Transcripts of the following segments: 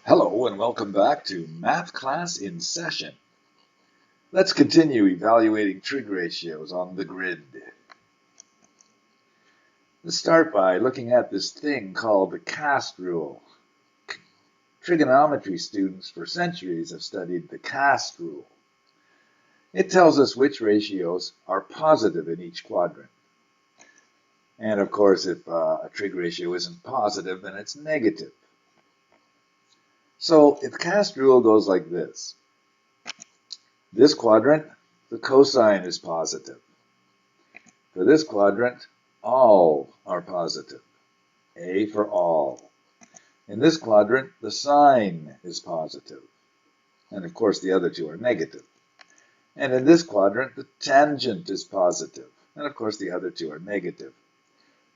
Hello and welcome back to Math Class in Session. Let's continue evaluating trig ratios on the grid. Let's start by looking at this thing called the cast rule. Trigonometry students for centuries have studied the cast rule. It tells us which ratios are positive in each quadrant. And of course, if a trig ratio isn't positive, then it's negative. So the cast rule goes like this. This quadrant, the cosine is positive. For this quadrant, all are positive. A for all. In this quadrant, the sine is positive. And of course, the other two are negative. And in this quadrant, the tangent is positive. And of course, the other two are negative.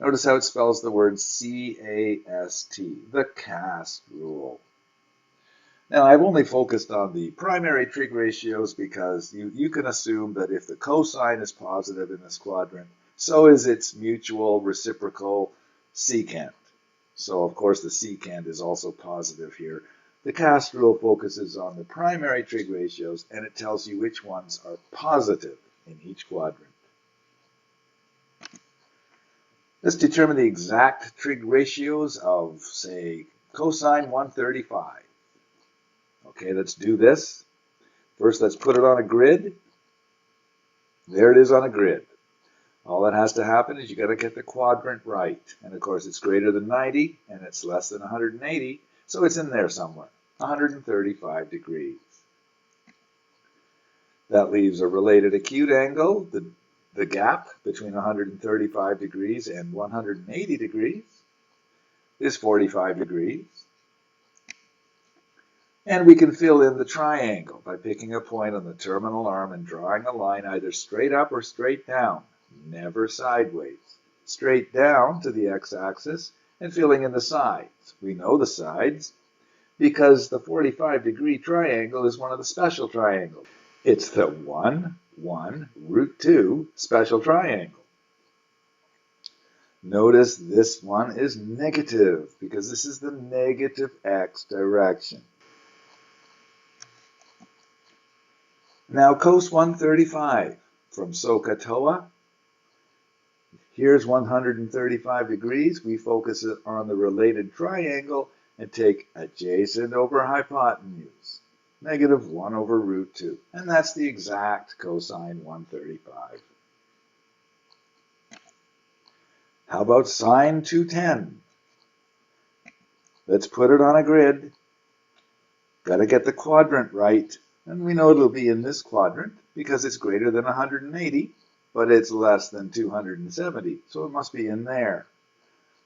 Notice how it spells the word C-A-S-T, the cast rule. Now, I've only focused on the primary trig ratios because you can assume that if the cosine is positive in this quadrant, so is its mutual reciprocal secant. So, of course, the secant is also positive here. The cast rule focuses on the primary trig ratios, and it tells you which ones are positive in each quadrant. Let's determine the exact trig ratios of, say, cosine 135. Okay, let's do this. First, let's put it on a grid. There it is on a grid. All that has to happen is you got to get the quadrant right. And of course, it's greater than 90 and it's less than 180, so it's in there somewhere, 135 degrees. That leaves a related acute angle, the gap between 135 degrees and 180 degrees is 45 degrees. And we can fill in the triangle by picking a point on the terminal arm and drawing a line either straight up or straight down, never sideways. Straight down to the x-axis and filling in the sides. We know the sides because the 45-degree triangle is one of the special triangles. It's the 1, 1, root 2 special triangle. Notice this one is negative because this is the negative x direction. Now, cos 135 from SOHCAHTOA. Here's 135 degrees. We focus on the related triangle and take adjacent over hypotenuse, negative 1 over root 2. And that's the exact cosine 135. How about sine 210? Let's put it on a grid. Got to get the quadrant right. And we know it'll be in this quadrant because it's greater than 180, but it's less than 270, so it must be in there.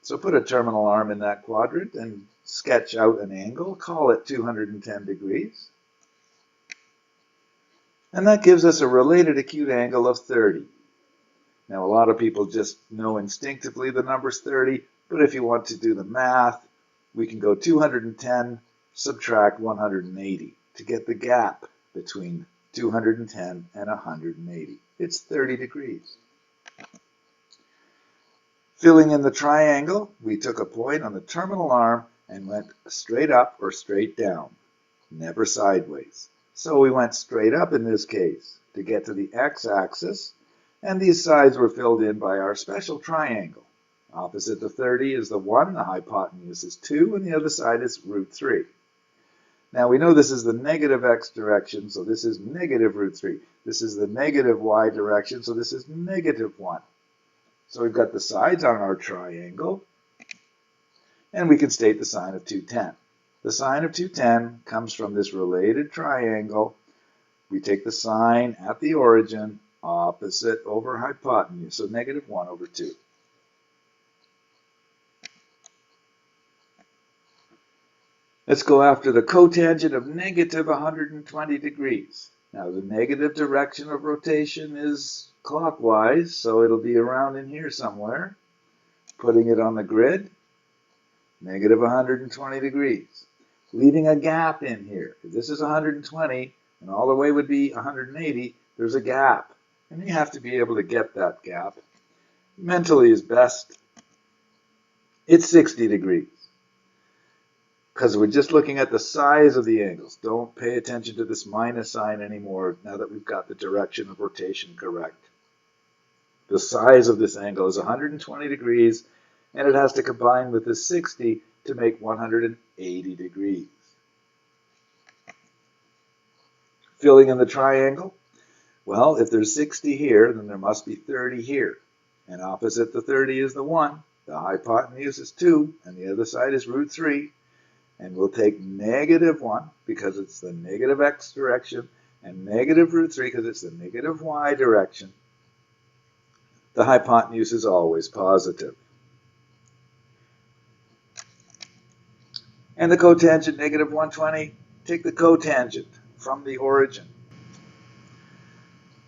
So put a terminal arm in that quadrant and sketch out an angle, call it 210 degrees. And that gives us a related acute angle of 30. Now, a lot of people just know instinctively the number's 30, but if you want to do the math, we can go 210, subtract 180. To get the gap between 210 and 180. It's 30 degrees. Filling in the triangle, we took a point on the terminal arm and went straight up or straight down, never sideways. So we went straight up in this case to get to the x-axis, and these sides were filled in by our special triangle. Opposite the 30 is the 1, the hypotenuse is 2, and the other side is root 3. Now, we know this is the negative x direction, so this is negative root 3. This is the negative y direction, so this is negative 1. So we've got the sides on our triangle, and we can state the sine of 210. The sine of 210 comes from this related triangle. We take the sine at the origin, opposite over hypotenuse, so negative 1 over 2. Let's go after the cotangent of negative 120 degrees. Now, the negative direction of rotation is clockwise, so it'll be around in here somewhere. Putting it on the grid, negative 120 degrees. Leaving a gap in here. If this is 120, and all the way would be 180, there's a gap. And you have to be able to get that gap. Mentally is best. It's 60 degrees. because we're just looking at the size of the angles. Don't pay attention to this minus sign anymore now that we've got the direction of rotation correct. The size of this angle is 120 degrees, and it has to combine with the 60 to make 180 degrees. Filling in the triangle, well, if there's 60 here, then there must be 30 here. And opposite the 30 is the 1. The hypotenuse is 2, and the other side is root 3. And we'll take negative 1 because it's the negative x direction, and negative root 3 because it's the negative y direction. The hypotenuse is always positive. And the cotangent, negative 120, take the cotangent from the origin.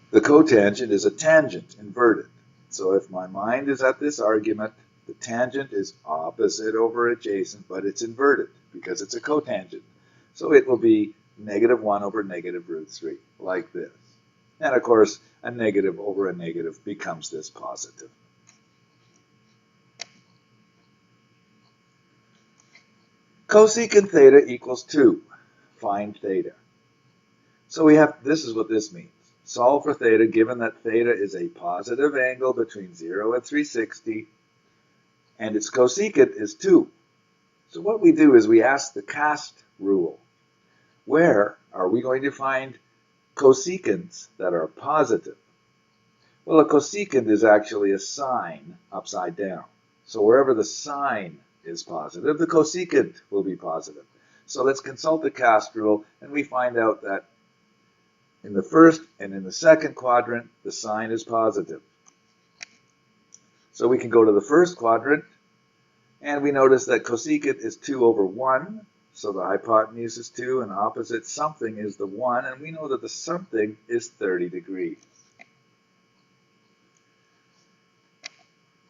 The cotangent is a tangent inverted. So if my mind is at this argument, the tangent is opposite over adjacent, but it's inverted because it's a cotangent. So it will be negative 1 over negative root 3, like this. And of course, a negative over a negative becomes this positive. Cosecant theta equals 2. Find theta. So this is what this means. Solve for theta given that theta is a positive angle between 0 and 360, and its cosecant is 2. So what we do is we ask the cast rule. Where are we going to find cosecants that are positive? Well, a cosecant is actually a sine upside down. So wherever the sine is positive, the cosecant will be positive. So let's consult the cast rule, and we find out that in the first and in the second quadrant, the sine is positive. So we can go to the first quadrant, and we notice that cosecant is 2 over 1. So the hypotenuse is 2, and opposite something is the 1, and we know that the something is 30 degrees.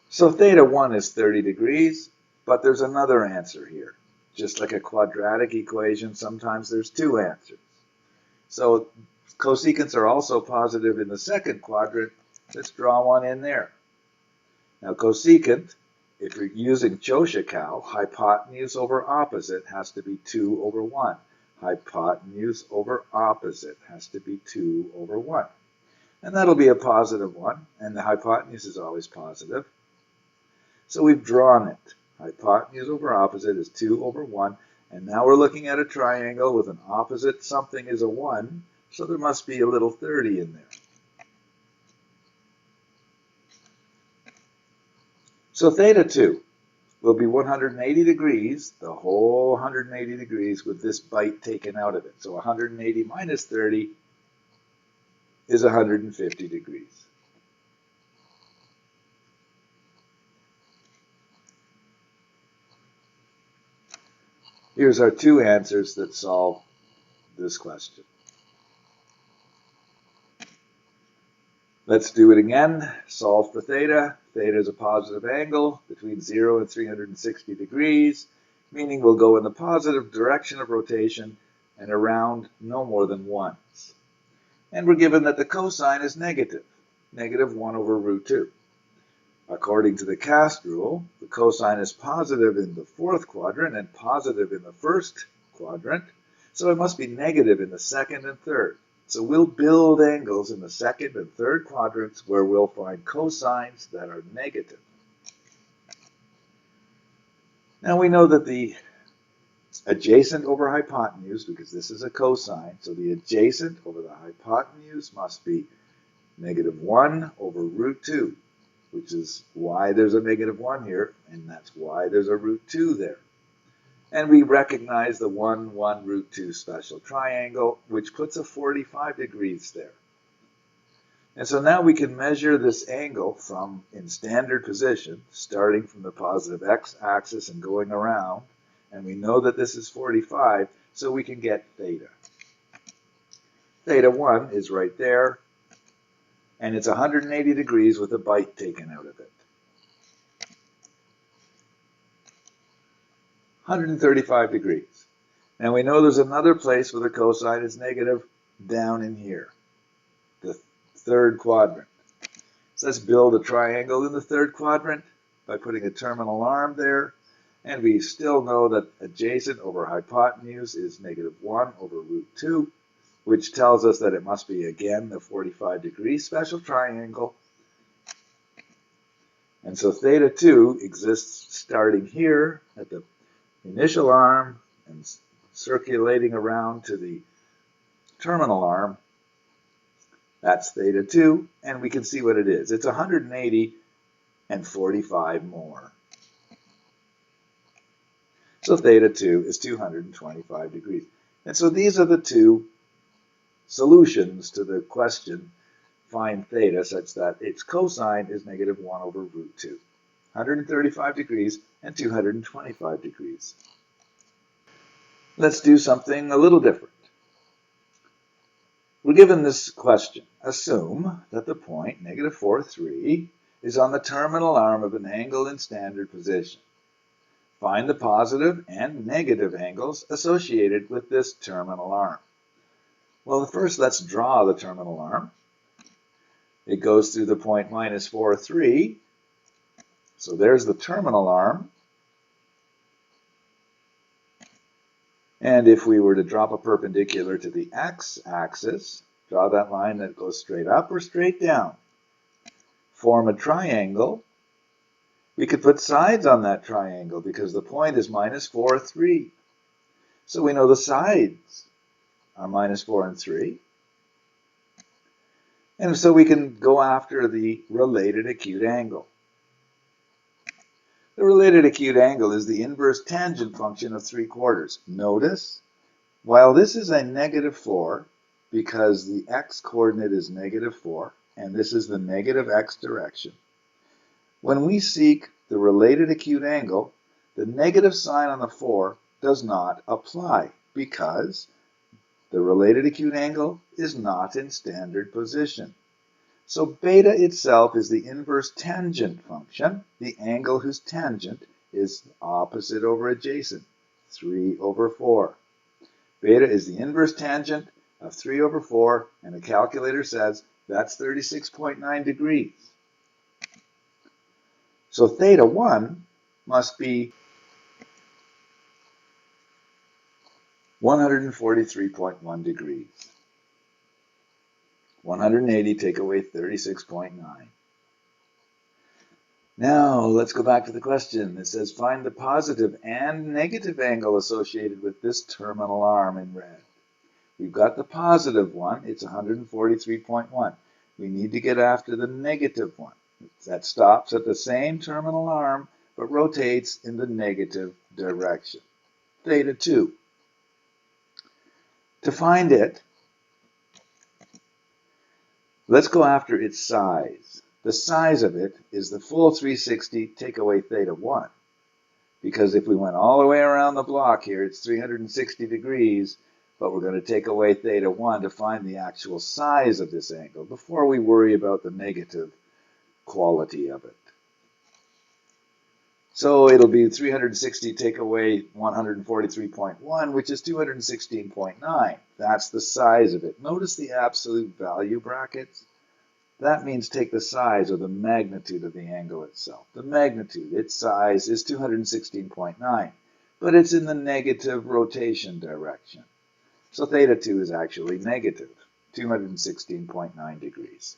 So theta 1 is 30 degrees, but there's another answer here. Just like a quadratic equation, sometimes there's two answers. So cosecants are also positive in the second quadrant. Let's draw one in there. Now cosecant, if you're using Chauchocal, hypotenuse over opposite has to be 2 over 1. Hypotenuse over opposite has to be 2 over 1. And that'll be a positive 1, and the hypotenuse is always positive. So we've drawn it. Hypotenuse over opposite is 2 over 1, and now we're looking at a triangle with an opposite something is a 1, so there must be a little 30 in there. So theta 2 will be 180 degrees, the whole 180 degrees with this bite taken out of it. So 180 minus 30 is 150 degrees. Here's our two answers that solve this question. Let's do it again. Solve for theta. Theta is a positive angle between 0 and 360 degrees, meaning we'll go in the positive direction of rotation and around no more than once. And we're given that the cosine is negative, negative 1 over root 2. According to the cast rule, the cosine is positive in the fourth quadrant and positive in the first quadrant, so it must be negative in the second and third. So we'll build angles in the second and third quadrants where we'll find cosines that are negative. Now we know that the adjacent over hypotenuse, because this is a cosine, so the adjacent over the hypotenuse must be negative 1 over root 2, which is why there's a negative 1 here, and that's why there's a root 2 there. And we recognize the 1, 1, root 2 special triangle, which puts a 45 degrees there. And so now we can measure this angle from in standard position, starting from the positive x-axis and going around. And we know that this is 45, so we can get theta. Theta 1 is right there, and it's 180 degrees with a bite taken out of it. 135 degrees. Now we know there's another place where the cosine is negative down in here, the third quadrant. So let's build a triangle in the third quadrant by putting a terminal arm there. And we still know that adjacent over hypotenuse is -1 over root 2, which tells us that it must be, again, the 45-degree special triangle. And so theta 2 exists starting here at the initial arm and circulating around to the terminal arm. That's theta 2, and we can see what it is. It's 180 and 45 more. So theta 2 is 225 degrees. And so these are the two solutions to the question, find theta, such that its cosine is -1 over root 2. 135 degrees and 225 degrees. Let's do something a little different. We're given this question. Assume that the point, -4, 3, is on the terminal arm of an angle in standard position. Find the positive and negative angles associated with this terminal arm. Well, first let's draw the terminal arm. It goes through the point -4, 3. So there's the terminal arm. And if we were to drop a perpendicular to the x-axis, draw that line that goes straight up or straight down, form a triangle, we could put sides on that triangle because the point is -4, 3. So we know the sides are -4 and 3. And so we can go after the related acute angle. The related acute angle is the inverse tangent function of 3/4. Notice, while this is a -4, because the x-coordinate is -4, and this is the negative x direction, when we seek the related acute angle, the negative sign on the 4 does not apply, because the related acute angle is not in standard position. So beta itself is the inverse tangent function, the angle whose tangent is opposite over adjacent, 3 over 4. Beta is the inverse tangent of 3 over 4, and the calculator says that's 36.9 degrees. So theta 1 must be 143.1 degrees. 180 take away 36.9. Now let's go back to the question. It says find the positive and negative angle associated with this terminal arm in red. We've got the positive one, it's 143.1. We need to get after the negative one. That stops at the same terminal arm but rotates in the negative direction. Theta 2. To find it, let's go after its size. The size of it is the full 360 take away theta 1. Because if we went all the way around the block here, it's 360 degrees, but we're going to take away theta 1 to find the actual size of this angle before we worry about the negative quality of it. So it'll be 360 take away 143.1, which is 216.9. That's the size of it. Notice the absolute value brackets. That means take the size or the magnitude of the angle itself. The magnitude, its size, is 216.9, but it's in the negative rotation direction. So theta 2 is actually negative 216.9 degrees.